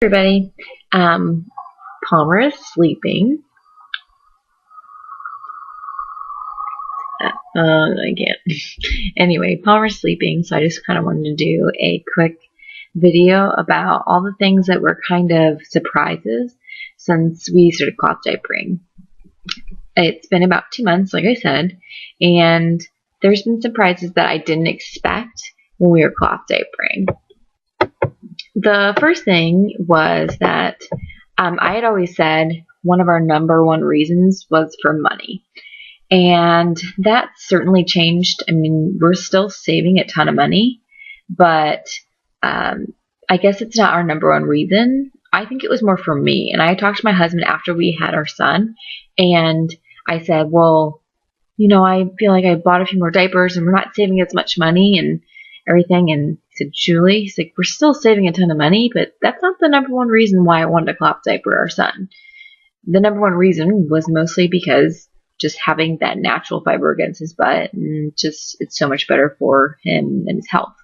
Everybody. Palmer is sleeping. I can't. Anyway, Palmer's sleeping, so I just kind of wanted to do a quick video about all the things that were kind of surprises since we started cloth diapering. It's been about 2 months, like I said, and there's been surprises that I didn't expect when we were cloth diapering. The first thing was that I had always said one of our number one reasons was for money. And that certainly changed. I mean, we're still saving a ton of money, but I guess it's not our number one reason. I think it was more for me. And I talked to my husband after we had our son, and I said, well, I feel like I bought a few more diapers and we're not saving as much money and everything. And he said, Julie, he's like, we're still saving a ton of money, but that's not the number one reason why I wanted to cloth diaper our son. The number one reason was mostly because just having that natural fiber against his butt, and just it's so much better for him and his health.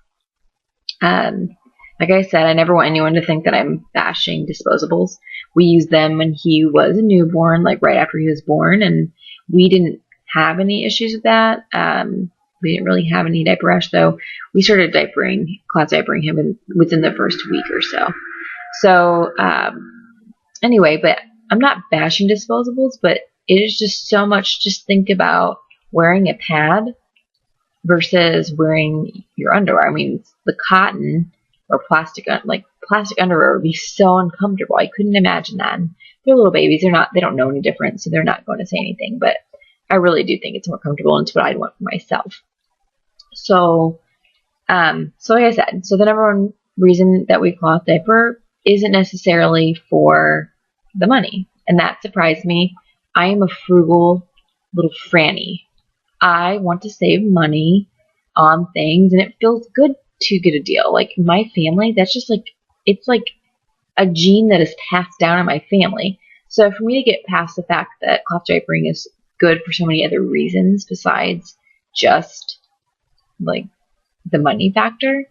Like I said, I never want anyone to think that I'm bashing disposables. We used them when he was a newborn, like right after he was born, and we didn't have any issues with that. We didn't really have any diaper rash, though. We started cloth diapering him within the first week or so. So anyway, but I'm not bashing disposables, but it is just so much. Just think about wearing a pad versus wearing your underwear. I mean, the cotton or plastic underwear would be so uncomfortable. I couldn't imagine that. And they're little babies. They don't know any different, so they're not going to say anything. But I really do think it's more comfortable, and it's what I'd want for myself. So like I said, so the number one reason that we cloth diaper isn't necessarily for the money, and that surprised me. I am a frugal little franny. I want to save money on things, and it feels good to get a deal. Like my family, that's just it's like a gene that is passed down in my family. So for me to get past the fact that cloth diapering is good for so many other reasons besides just like the money factor,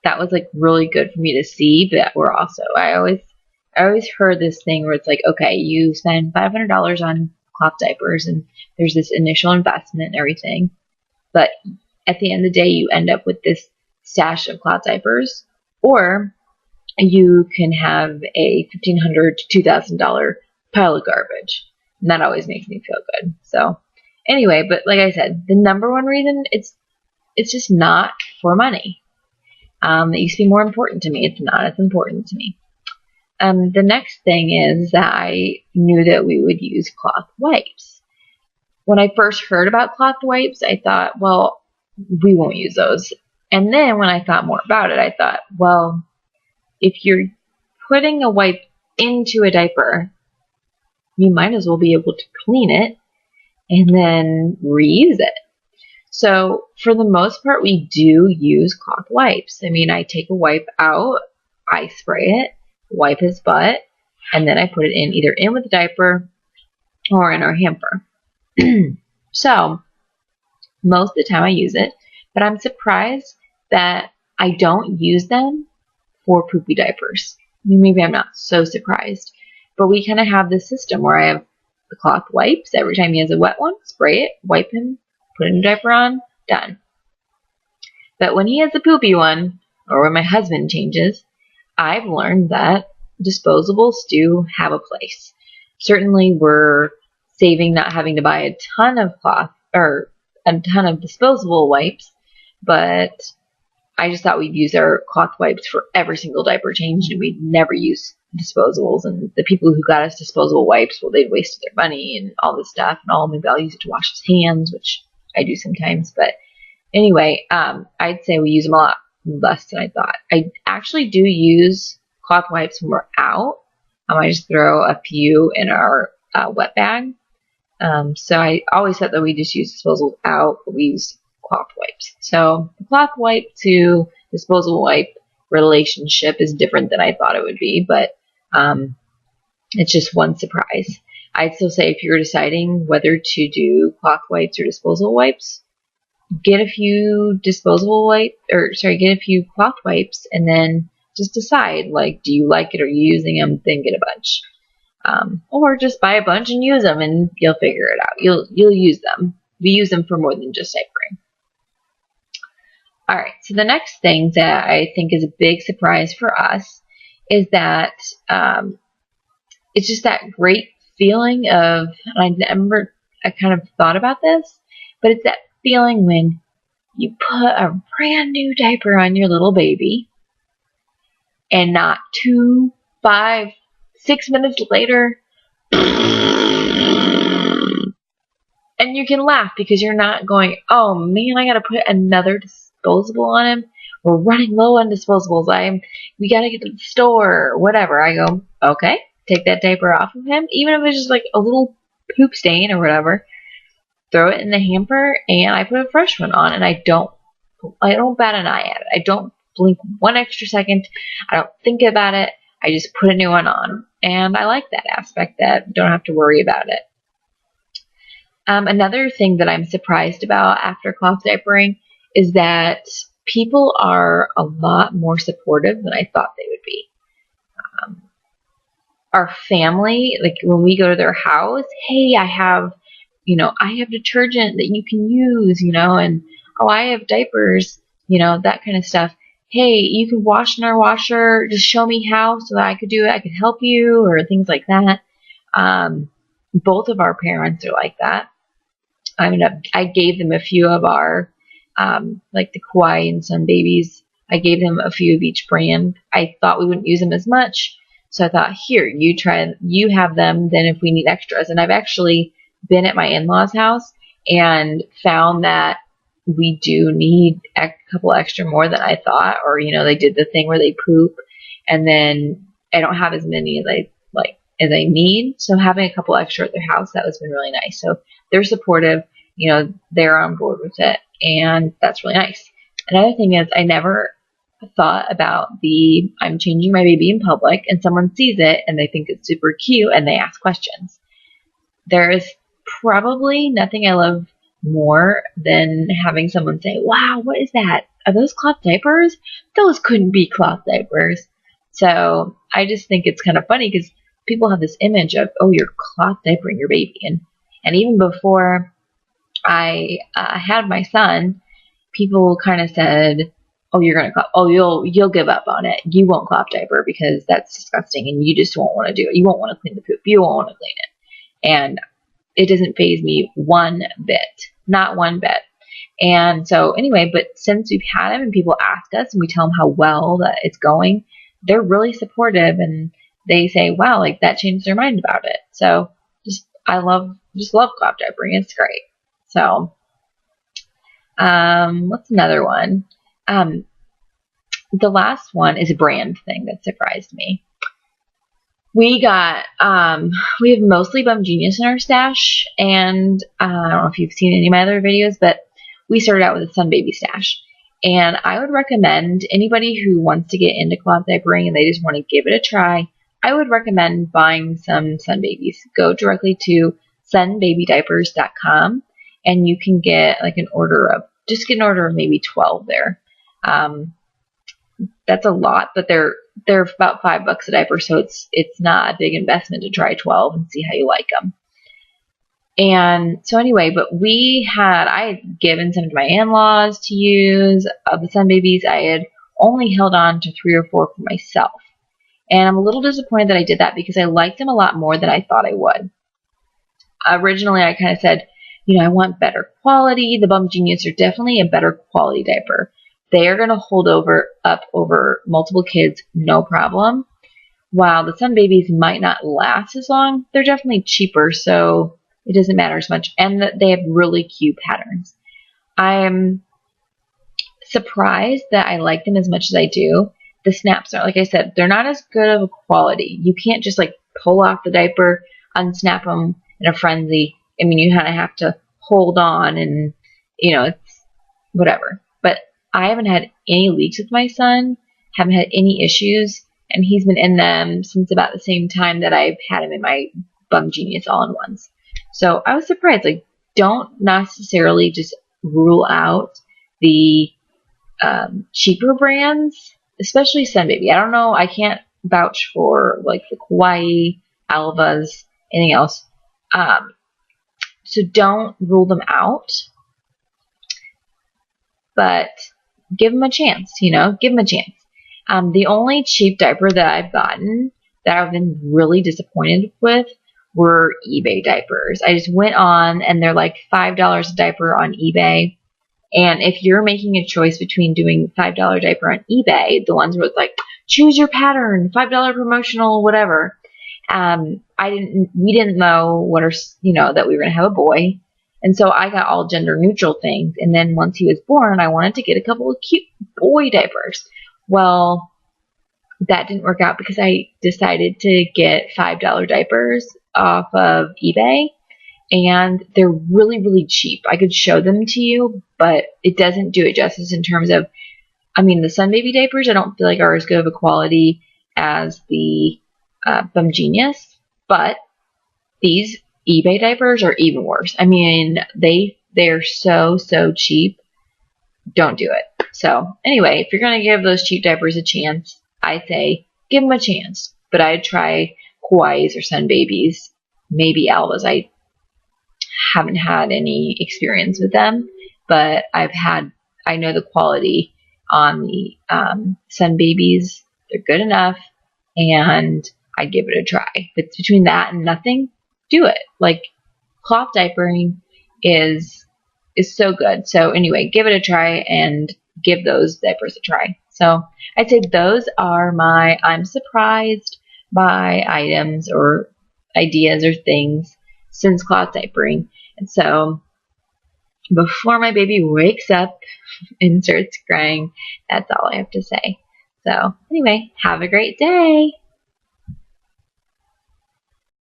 that was like really good for me to see. But we're also, I always heard this thing where it's like, okay, you spend $500 on cloth diapers and there's this initial investment and everything, but at the end of the day you end up with this stash of cloth diapers, or you can have a $1,500 to $2,000 pile of garbage. And that always makes me feel good. So anyway, but like I said, the number one reason, it's just not for money. It used to be more important to me. It's not as important to me. The next thing is that I knew that we would use cloth wipes. When I first heard about cloth wipes, I thought, well, we won't use those. And then when I thought more about it, I thought, well, if you're putting a wipe into a diaper, you might as well be able to clean it and then reuse it. So for the most part, we do use cloth wipes. I mean, I take a wipe out, I spray it, wipe his butt, and then I put it in either in with the diaper or in our hamper. So most of the time I use it, but I'm surprised that I don't use them for poopy diapers. I mean, maybe I'm not so surprised, but we kind of have this system where I have the cloth wipes. Every time he has a wet one, spray it, wipe him, put a new diaper on, done. But when he has a poopy one, or when my husband changes, I've learned that disposables do have a place. Certainly we're saving not having to buy a ton of cloth or a ton of disposable wipes, but I just thought we'd use our cloth wipes for every single diaper change, and we'd never use disposables. And the people who got us disposable wipes, well, they'd wasted their money and all this stuff, and maybe I'll use it to wash his hands, which I do sometimes. But anyway, I'd say we use them a lot less than I thought. I actually do use cloth wipes when we're out. I just throw a few in our wet bag. So I always thought that we just use disposables out, but we use cloth wipes. So the cloth wipe to disposable wipe relationship is different than I thought it would be, but it's just one surprise. I'd still say if you're deciding whether to do cloth wipes or disposable wipes, get a few cloth wipes and then just decide, like, do you like it? Are you using them? Then get a bunch. Or just buy a bunch and use them, and you'll figure it out. You'll use them. We use them for more than just diapering. All right, so the next thing that I think is a big surprise for us is that it's just that great feeling of, I kind of thought about this, but it's that feeling when you put a brand new diaper on your little baby and not 2, 5, 6 minutes later, and you can laugh because you're not going, oh man, I gotta put another disposable on him. We're running low on disposables. We gotta get to the store or whatever. I go, okay, take that diaper off of him, even if it's just like a little poop stain or whatever. Throw it in the hamper, and I put a fresh one on, and I don't bat an eye at it. I don't blink 1 extra second. I don't think about it. I just put a new one on, and I like that aspect, that I don't have to worry about it. Another thing that I'm surprised about after cloth diapering is that people are a lot more supportive than I thought they would be. Our family, like when we go to their house, hey, I have detergent that you can use, and oh, I have diapers, that kind of stuff. Hey, you can wash in our washer. Just show me how so that I could do it. I could help you, or things like that. Both of our parents are like that. I gave them a few of our, like the Kauai and Sun Babies. I gave them a few of each brand. I thought we wouldn't use them as much, so I thought, here, you try, you have them. Then if we need extras, and I've actually been at my in-laws' house and found that we do need a couple extra more than I thought, or they did the thing where they poop, and then I don't have as many as I need. So having a couple extra at their house, that has been really nice. So they're supportive, they're on board with it, and that's really nice. Another thing is, I never thought about I'm changing my baby in public, and someone sees it and they think it's super cute and they ask questions. There is probably nothing I love more than having someone say, wow, what is that? Are those cloth diapers? Those couldn't be cloth diapers. So I just think it's kind of funny because people have this image of, oh, you're cloth diapering your baby. And even before I had my son, people kind of said, oh, you'll give up on it. You won't cloth diaper because that's disgusting and you just won't want to do it. You won't want to clean the poop. You won't want to clean it. And it doesn't faze me one bit. Not one bit. And so anyway, but since we've had him and people ask us and we tell them how well that it's going, they're really supportive and they say, wow, like that changed their mind about it. So I love cloth diapering. It's great. So, what's another one? The last one is a brand thing that surprised me. We have mostly Bum Genius in our stash, and I don't know if you've seen any of my other videos, but we started out with a Sun Baby stash. And I would recommend anybody who wants to get into cloth diapering and they just want to give it a try, I would recommend buying some Sun Babies. Go directly to sunbabydiapers.com and you can get like an order of maybe 12 there. That's a lot, but they're about $5 a diaper, so it's not a big investment to try 12 and see how you like them. And so anyway, but I had given some to my in-laws to use. Of the Sun Babies, I had only held on to 3 or 4 for myself. And I'm a little disappointed that I did that because I liked them a lot more than I thought I would. Originally, I kind of said, I want better quality. The Bum Genius are definitely a better quality diaper. They are going to hold up over multiple kids, no problem. While the Sun Babies might not last as long, they're definitely cheaper, so it doesn't matter as much. And they have really cute patterns. I'm surprised that I like them as much as I do. The snaps are, like I said, they're not as good of a quality. You can't just like pull off the diaper, unsnap them in a frenzy. I mean, you kind of have to hold on and, it's whatever. But I haven't had any leaks with my son, haven't had any issues, and he's been in them since about the same time that I've had him in my Bum Genius all-in-ones. So I was surprised. Like, don't necessarily just rule out the cheaper brands especially Sun Baby. I don't know. I can't vouch for like the Kauai, Alvas, anything else. So don't rule them out, but give them a chance. Give them a chance. The only cheap diaper that I've gotten that I've been really disappointed with were eBay diapers. I just went on and they're like $5 a diaper on eBay. And if you're making a choice between doing $5 diaper on eBay, the ones where it's like, choose your pattern, $5 promotional, whatever. We didn't know that we were going to have a boy. And so I got all gender neutral things. And then once he was born, I wanted to get a couple of cute boy diapers. Well, that didn't work out because I decided to get $5 diapers off of eBay. And they're really, really cheap. I could show them to you, but it doesn't do it justice in terms of, the Sun Baby diapers, I don't feel like are as good of a quality as the Bum Genius, but these eBay diapers are even worse. They're so, so cheap. Don't do it. So anyway, if you're going to give those cheap diapers a chance, I say give them a chance. But I'd try Kauai's or Sun Babies, maybe Alva's. I haven't had any experience with them, but I know the quality on the Sun Babies. They're good enough, and I'd give it a try. If it's between that and nothing, do it. Like, cloth diapering is so good. So anyway, give it a try and give those diapers a try. So I'd say those are my I'm surprised by items or ideas or things since cloth diapering. And so before my baby wakes up and starts crying, that's all I have to say. So anyway, have a great day.